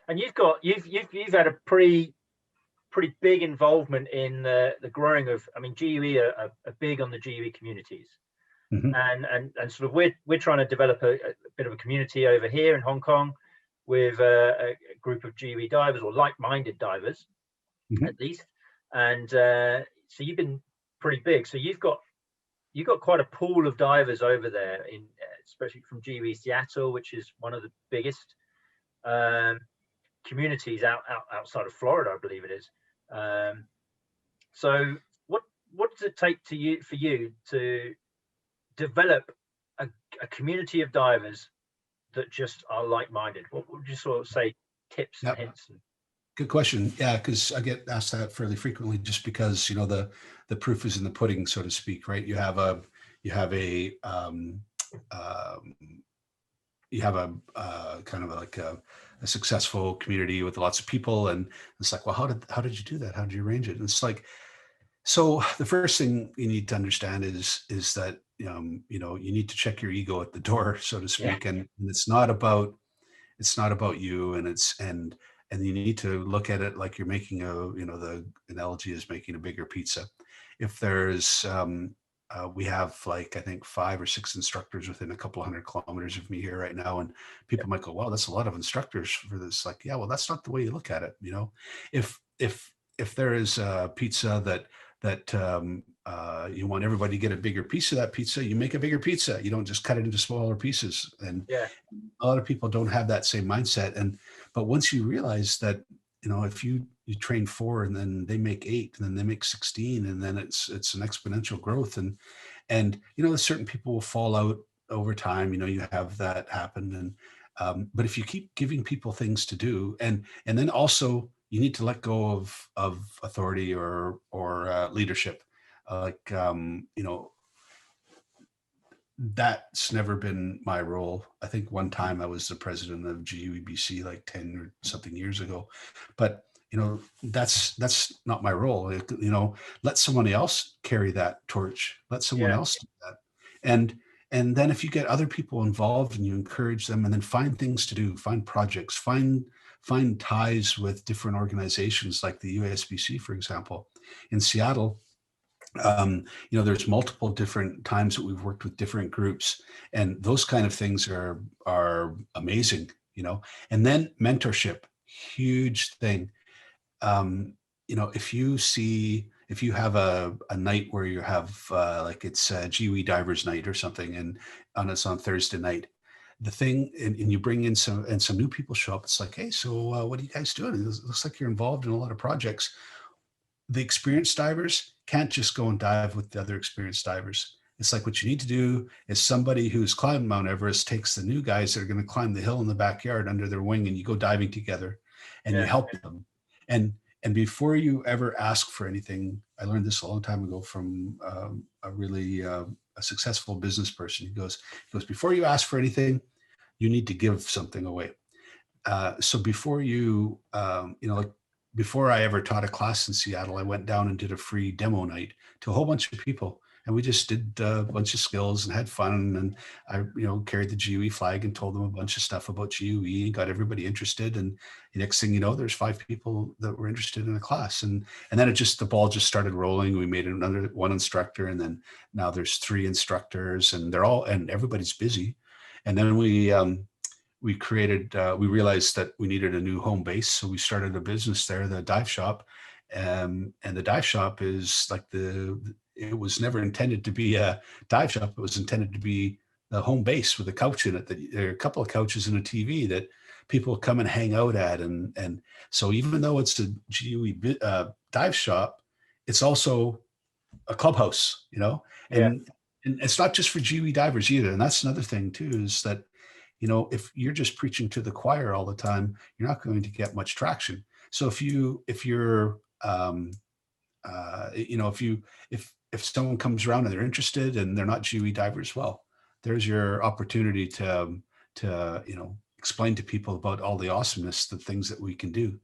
And you've had a pretty big involvement in the growing of. I mean, GUE are big on the GUE communities, and sort of we're trying to develop a bit of a community over here in Hong Kong with a group of GUE divers, or like-minded divers, at least. And so you've been pretty big. So you've got quite a pool of divers over there, especially from GUE Seattle, which is one of the biggest communities outside of Florida, I believe it is. So what does it take for you to develop a community of divers that just are like-minded? What would you sort of say, tips and hints? Good question. Yeah, because I get asked that fairly frequently, just because, you know, the proof is in the pudding, so to speak, right? You have a kind of like a successful community with lots of people, and it's like, well, how did you do that? How did you arrange it? And it's like, so the first thing you need to understand is that you know, you need to check your ego at the door, so to speak, and it's not about you, and you need to look at it like you're making the analogy is making a bigger pizza. If there's we have, like, I think 5 or 6 instructors within a couple 100 kilometers of me here right now, and people might go, wow, that's a lot of instructors for this. Like, yeah, well, that's not the way you look at it. You know, if there is a pizza that you want everybody to get a bigger piece of that pizza, you make a bigger pizza. You don't just cut it into smaller pieces. And a lot of people don't have that same mindset. But once you realize that, you know, if you train 4 and then they make 8 and then they make 16, and then it's an exponential growth. And you know, certain people will fall out over time. You know, you have that happen. And but if you keep giving people things to do, and then also you need to let go of authority or leadership. You know, that's never been my role. I think one time I was the president of GUEBC like 10 or something years ago, but you know, that's not my role. You know, let someone else carry that torch. Let someone else do that. And then if you get other people involved and you encourage them, and then find things to do, find projects, find ties with different organizations like the USBC, for example. In Seattle, you know, there's multiple different times that we've worked with different groups, and those kind of things are amazing, you know. And then mentorship, huge thing. You know, if you have a night where you have like it's a GUE Divers Night or something, and it's on Thursday night, the thing, and you bring in some new people show up, it's like, hey, so what are you guys doing? It looks like you're involved in a lot of projects. The experienced divers can't just go and dive with the other experienced divers. It's like, what you need to do is somebody who's climbed Mount Everest takes the new guys that are going to climb the hill in the backyard under their wing, and you go diving together and you help them. And before you ever ask for anything, I learned this a long time ago from a really a successful business person. He goes, before you ask for anything, you need to give something away. So before you, you know, like before I ever taught a class in Seattle, I went down and did a free demo night to a whole bunch of people. And we just did a bunch of skills and had fun. And I, you know, carried the GUE flag and told them a bunch of stuff about GUE and got everybody interested. And the next thing you know, there's 5 people that were interested in the class. And then the ball just started rolling. We made another 1 instructor, and then now there's 3 instructors, and everybody's busy. And then we realized that we needed a new home base. So we started a business there, the dive shop. And the dive shop is like it was never intended to be a dive shop. It was intended to be the home base with a couch in it. There are a couple of couches and a TV that people come and hang out at. And so even though it's a GUE dive shop, it's also a clubhouse, you know, and it's not just for GUE divers either. And that's another thing too, is that, you know, if you're just preaching to the choir all the time, you're not going to get much traction. So if you're you know, if someone comes around and they're interested and they're not GUE divers, well, there's your opportunity to you know, explain to people about all the awesomeness, the things that we can do.